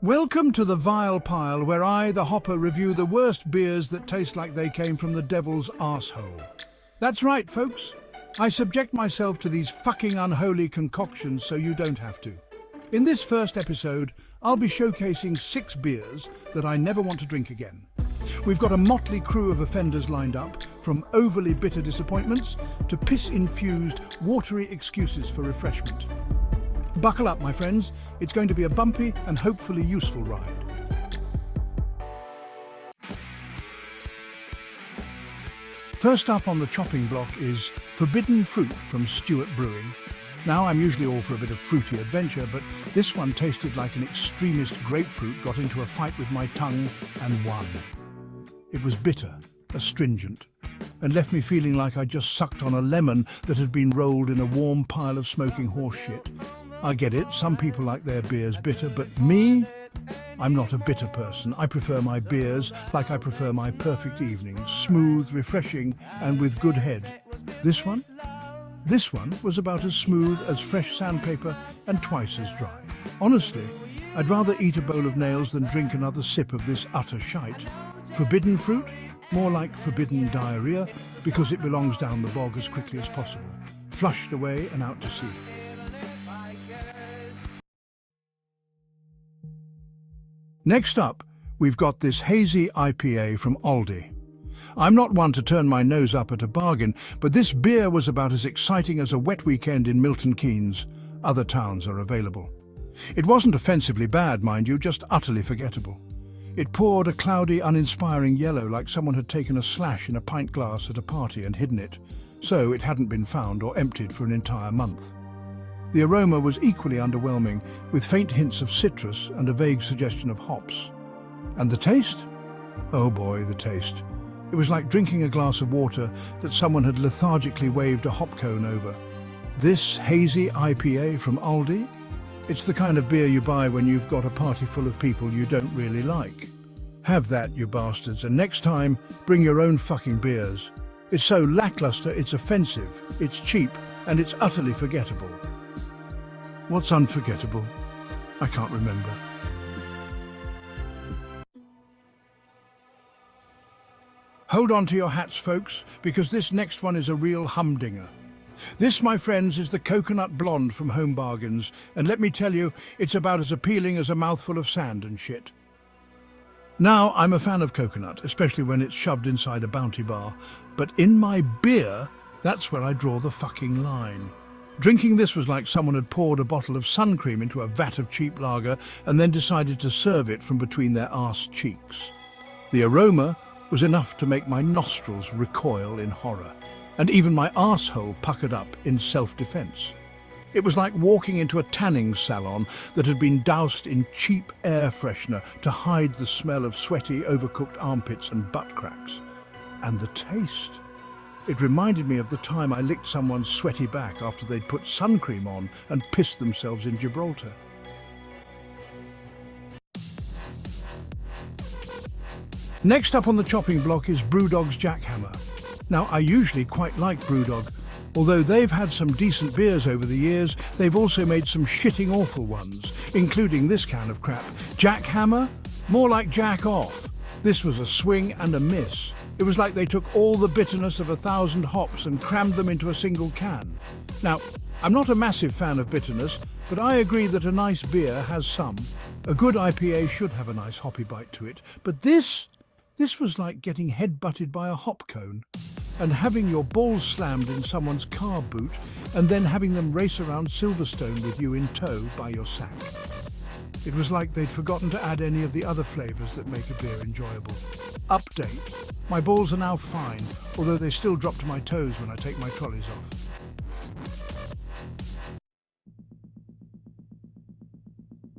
Welcome to the vile pile where I, the hopper, review the worst beers that taste like they came from the devil's arsehole. That's right, folks. I subject myself to these fucking unholy concoctions so you don't have to. In this first episode, I'll be showcasing 6 beers that I never want to drink again. We've got a motley crew of offenders lined up, from overly bitter disappointments to piss-infused, watery excuses for refreshment. Buckle up, my friends. It's going to be a bumpy and hopefully useful ride. First up on the chopping block is Forbidden Fruit from Stewart Brewing. Now, I'm usually all for a bit of fruity adventure, but this one tasted like an extremist grapefruit got into a fight with my tongue and won. It was bitter, astringent, and left me feeling like I just sucked on a lemon that had been rolled in a warm pile of smoking horse shit. I get it, some people like their beers bitter, but me? I'm not a bitter person. I prefer my beers like I prefer my perfect evenings, smooth, refreshing, and with good head. This one? This one was about as smooth as fresh sandpaper and twice as dry. Honestly, I'd rather eat a bowl of nails than drink another sip of this utter shite. Forbidden fruit? More like forbidden diarrhea, because it belongs down the bog as quickly as possible. Flushed away and out to sea. Next up, we've got this Hazy IPA from Aldi. I'm not one to turn my nose up at a bargain, but this beer was about as exciting as a wet weekend in Milton Keynes. Other towns are available. It wasn't offensively bad, mind you, just utterly forgettable. It poured a cloudy, uninspiring yellow like someone had taken a slash in a pint glass at a party and hidden it, so it hadn't been found or emptied for an entire month. The aroma was equally underwhelming, with faint hints of citrus and a vague suggestion of hops. And the taste? Oh boy, the taste. It was like drinking a glass of water that someone had lethargically waved a hop cone over. This Hazy IPA from Aldi? It's the kind of beer you buy when you've got a party full of people you don't really like. Have that, you bastards, and next time, bring your own fucking beers. It's so lackluster, it's offensive, it's cheap, and it's utterly forgettable. What's unforgettable? I can't remember. Hold on to your hats, folks, because this next one is a real humdinger. This, my friends, is the Coconut Blonde from Home Bargains, and let me tell you, it's about as appealing as a mouthful of sand and shit. Now, I'm a fan of coconut, especially when it's shoved inside a Bounty bar, but in my beer, that's where I draw the fucking line. Drinking this was like someone had poured a bottle of Suncream into a vat of cheap lager and then decided to serve it from between their arse cheeks. The aroma was enough to make my nostrils recoil in horror, and even my arsehole puckered up in self-defense. It was like walking into a tanning salon that had been doused in cheap air freshener to hide the smell of sweaty, overcooked armpits and butt cracks. And the taste. It reminded me of the time I licked someone's sweaty back after they'd put Suncream on and pissed themselves in Gibraltar. Next up on the chopping block is BrewDog's Jackhammer. Now, I usually quite like BrewDog. Although they've had some decent beers over the years, they've also made some shitting awful ones, including this can of crap. Jackhammer? More like jack off. This was a swing and a miss. It was like they took all the bitterness of 1,000 hops and crammed them into a single can. Now, I'm not a massive fan of bitterness, but I agree that a nice beer has some. A good IPA should have a nice hoppy bite to it, but this was like getting head-butted by a hop cone and having your balls slammed in someone's car boot and then having them race around Silverstone with you in tow by your sack. It was like they'd forgotten to add any of the other flavours that make a beer enjoyable. Update. My balls are now fine, although they still drop to my toes when I take my trolleys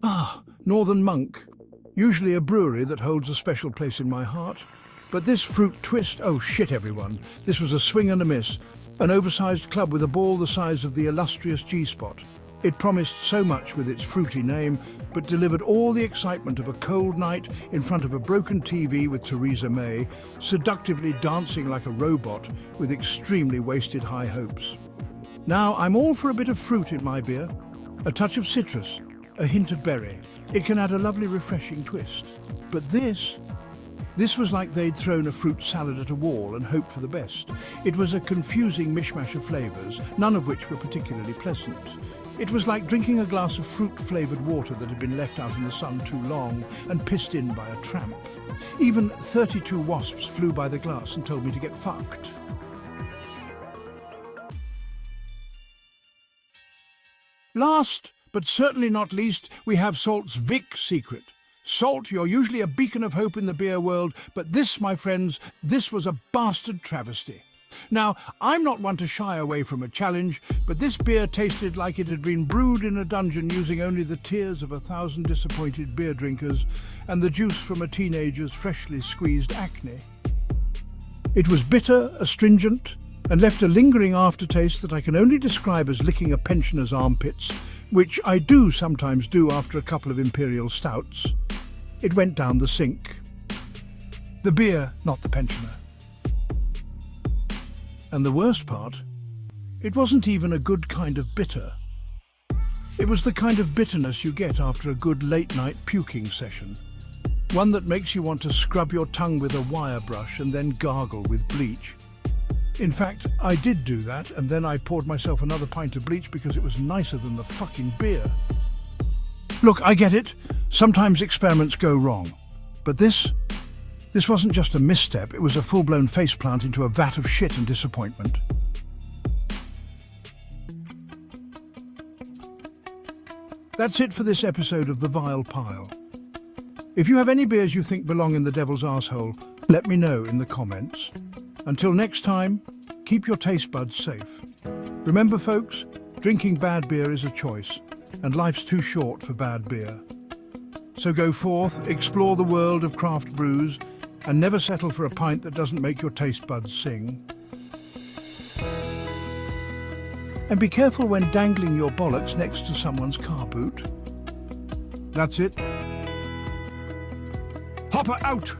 off. Northern Monk. Usually a brewery that holds a special place in my heart. But this fruit twist, oh shit everyone, this was a swing and a miss. An oversized club with a ball the size of the illustrious G-spot. It promised so much with its fruity name, but delivered all the excitement of a cold night in front of a broken TV with Theresa May, seductively dancing like a robot with extremely wasted high hopes. Now, I'm all for a bit of fruit in my beer, a touch of citrus, a hint of berry. It can add a lovely refreshing twist. But this was like they'd thrown a fruit salad at a wall and hoped for the best. It was a confusing mishmash of flavours, none of which were particularly pleasant. It was like drinking a glass of fruit-flavoured water that had been left out in the sun too long and pissed in by a tramp. Even 32 wasps flew by the glass and told me to get fucked. Last, but certainly not least, we have Salt's Vic Secret. Salt, you're usually a beacon of hope in the beer world, but this, my friends, this was a bastard travesty. Now, I'm not one to shy away from a challenge, but this beer tasted like it had been brewed in a dungeon using only the tears of 1,000 disappointed beer drinkers and the juice from a teenager's freshly squeezed acne. It was bitter, astringent, and left a lingering aftertaste that I can only describe as licking a pensioner's armpits, which I do sometimes do after a couple of imperial stouts. It went down the sink. The beer, not the pensioner. And the worst part, it wasn't even a good kind of bitter. It was the kind of bitterness you get after a good late-night puking session. One that makes you want to scrub your tongue with a wire brush and then gargle with bleach. In fact, I did do that, and then I poured myself another pint of bleach because it was nicer than the fucking beer. Look, I get it. Sometimes experiments go wrong. But this wasn't just a misstep, it was a full-blown faceplant into a vat of shit and disappointment. That's it for this episode of The Vile Pile. If you have any beers you think belong in the devil's arsehole, let me know in the comments. Until next time, keep your taste buds safe. Remember folks, drinking bad beer is a choice, and life's too short for bad beer. So go forth, explore the world of craft brews, and never settle for a pint that doesn't make your taste buds sing. And be careful when dangling your bollocks next to someone's car boot. That's it. Hopper out!